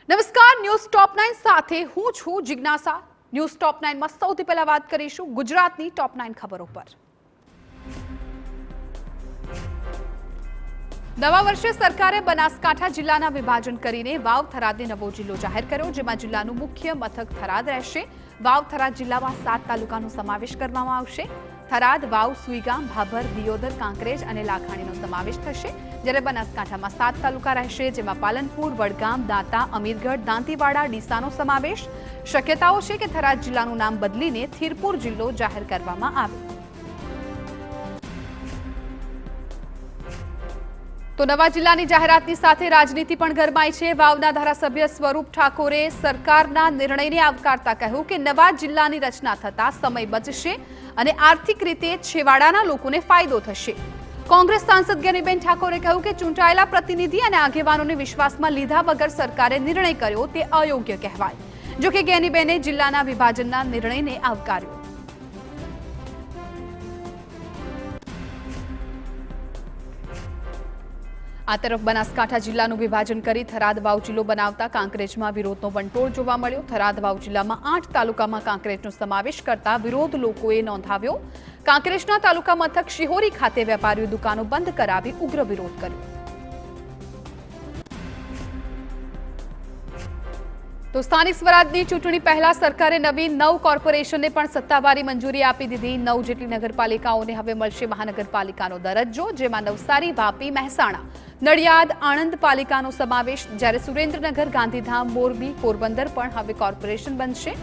નમસ્કાર, ન્યૂઝ ટોપ 9 સાથે હું છું જિજ્ઞાસા। ન્યૂઝ ટોપ 9 માં સૌથી પહેલા વાત કરીશું ગુજરાતની ટોપ 9 ખબરો પર। નવા વર્ષે સરકારે બનાસકાંઠા જિલ્લાના વિભાજન કરીને વાવ થરાદને નવો જિલ્લો જાહેર કર્યો, જેમાં જિલ્લાનું મુખ્ય મથક થરાદ રહેશે। વાવ થરાદ જિલ્લામાં 7 તાલુકાનો સમાવેશ કરવામાં આવશે। થરાદ, વાવ, સુઈગામ, ભાભર, દિયોદર, કાંકરેજ અને લાખાણીનો સમાવેશ થશે, જ્યારે બનાસકાંઠામાં 7 તાલુકા રહેશે, જેમાં પાલનપુર, વડગામ, દાંતા, અમીરગઢ, દાંતીવાડા, ડીસાનો સમાવેશ। શક્યતાઓ છે કે થરાદ જિલ્લાનું નામ બદલીને થીરપુર જિલ્લો જાહેર કરવામાં આવે। તો નવા જિલ્લાની જાહેરાતની સાથે રાજનીતિ પણ ગરમાઈ છે। વાવના ધારાસભ્ય સ્વરૂપ ઠાકોરે સરકારના નિર્ણયને આવકારતા કહ્યું કે નવા જિલ્લાની રચના થતા સમય બચશે અને આર્થિક રીતે છેવાડાના લોકોને ફાયદો થશે। કોંગ્રેસ સાંસદ જ્ઞાનીબેન ઠાકોરે કહ્યું કે ચૂંટાયેલા પ્રતિનિધિ અને આગેવાનોને વિશ્વાસમાં લીધા વગર સરકારે નિર્ણય કર્યો તે અયોગ્ય કહેવાય। જો કે જ્ઞાનીબેને જિલ્લાના વિભાજનના નિર્ણયને આવકાર્યો। આ તરફ બનાસકાંઠા જિલ્લાનું વિભાજન કરી થરાદ વાવ જિલ્લો બનાવતા કાંકરેજમાં વિરોધનો વંટોળ જોવા મળ્યો। થરાદ વાવ જિલ્લામાં 8 તાલુકામાં કાંકરેજનો સમાવેશ કરતા વિરોધ લોકોએ નોંધાવ્યો। કાંકરેજના તાલુકા મથક શિહોરી ખાતે વેપારીઓ દુકાનો બંધ કરાવી ઉગ્ર વિરોધ કર્યો। તો સ્થાનિક સ્વરાજની ચૂંટણી પહેલા સરકારે નવી 9 કોર્પોરેશનને પણ સત્તાવારી મંજૂરી આપી દીધી। 9 જેટલી નગરપાલિકાઓને હવે મળશે મહાનગરપાલિકાનો દરજ્જો, જેમાં નવસારી, વાપી, મહેસાણા, નડિયાદ, આણંદ પાલિકાનો સમાવેશ, જ્યારે સુરેન્દ્રનગર, ગાંધીધામ, મોરબી, પોરબંદર પણ હવે કોર્પોરેશન બનશે।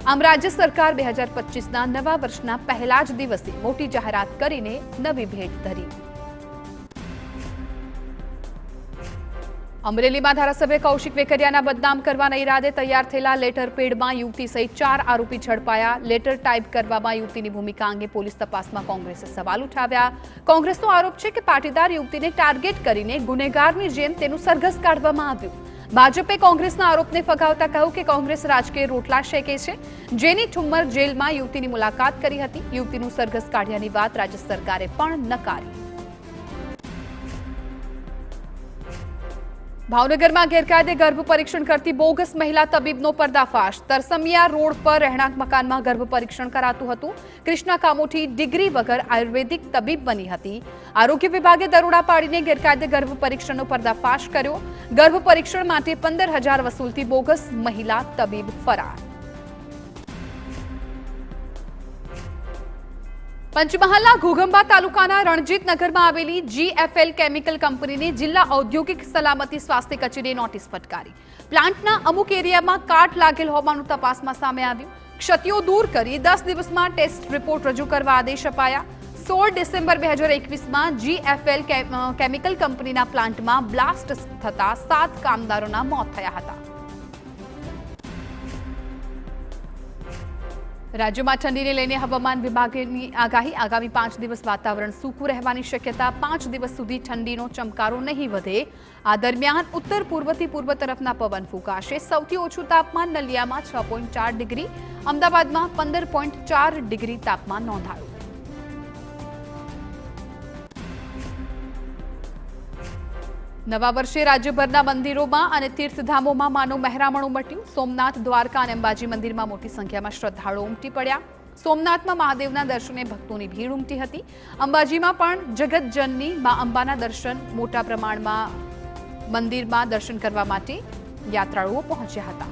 આમ રાજ્ય સરકાર 2025ના નવા વર્ષના પહેલા જ દિવસે મોટી જાહેરાત કરીને નવી ભેટ ધરી। અમરેલીમાં ધારાસભ્ય કૌશિક વેકરિયાના બદનામ કરવાના ઈરાદે તૈયાર થયેલા લેટર પેડમાં યુવતી સહિત 4 આરોપી ઝડપાયા। લેટર ટાઈપ કરવામાં યુવતીની ભૂમિકા અંગે પોલીસ તપાસમાં કોંગ્રેસે સવાલ ઉઠાવ્યા। કોંગ્રેસનો આરોપ છે કે પાટીદાર યુવતીને ટાર્ગેટ કરીને ગુનેગારની જેમ તેનું સરઘસ કાઢવામાં આવ્યું। ભાજપે કોંગ્રેસના આરોપને ફગાવતા કહ્યું કે કોંગ્રેસ રાજકીય રોટલા શેકે છે, જેની ઠુમ્મર જેલમાં યુવતીની મુલાકાત કરી હતી। યુવતીનું સરઘસ કાઢ્યાની વાત રાજ્ય સરકારે પણ નકારી। ભાવનગરમાં ગેરકાયદે ગર્ભ પરીક્ષણ કરતી બોગસ મહિલા તબીબનો પર્દાફાશ। તરસમિયા રોડ પર રહેણાંક મકાનમાં ગર્ભ પરીક્ષણ કરાતું હતું। કૃષ્ણા કામોઠી ડિગ્રી વગર આયુર્વેદિક તબીબ બની હતી। આરોગ્ય વિભાગે દરોડા પાડીને ગેરકાયદે ગર્ભ પરીક્ષણનો પર્દાફાશ કર્યો। ગર્ભ પરીક્ષણ માટે 15,000 વસૂલતી બોગસ મહિલા તબીબ ફરાર। પંચમહાલના ઘોઘંબા તાલુકાના રણજીતનગરમાં આવેલી GFL કેમિકલ કંપનીને જિલ્લા ઔદ્યોગિક સલામતી સ્વાસ્થ્ય કચેરીએ નોટિસ ફટકારી। પ્લાન્ટના અમુક એરિયામાં કાટ લાગેલ હોવાનું તપાસમાં સામે આવ્યું। ક્ષતિઓ દૂર કરી 10 દિવસમાં ટેસ્ટ રિપોર્ટ રજૂ કરવા આદેશ અપાયા। 16 ડિસેમ્બર 2021માં GFL કેમિકલ કંપનીના પ્લાન્ટમાં બ્લાસ્ટ થતા 7 કામદારોના મોત થયા હતા। રાજ્યમાં ઠંડીને લઈને હવામાન વિભાગની આગાહી। આગામી 5 દિવસ વાતાવરણ સૂકું રહેવાની શક્યતા। 5 દિવસ સુધી ઠંડીનો ચમકારો નહીં વધે। આ દરમિયાન ઉત્તર પૂર્વથી પૂર્વ તરફના પવન ફૂંકાશે। સૌથી ઓછું તાપમાન નલિયામાં 6.4 ડિગ્રી, અમદાવાદમાં 15.4 ડિગ્રી તાપમાન નોંધાયું। નવા વર્ષે રાજ્યભરના મંદિરોમાં અને તીર્થધામોમાં માનો મહેરામણ ઉમટ્યું। સોમનાથ, દ્વારકા અને અંબાજી મંદિરમાં મોટી સંખ્યામાં શ્રદ્ધાળુઓ ઉમટી પડ્યા। સોમનાથમાં મહાદેવના દર્શને ભક્તોની ભીડ ઉમટી હતી। અંબાજીમાં પણ જગતજનની મા અંબાના દર્શન મોટા પ્રમાણમાં મંદિરમાં દર્શન કરવા માટે યાત્રાળુઓ પહોંચ્યા હતા।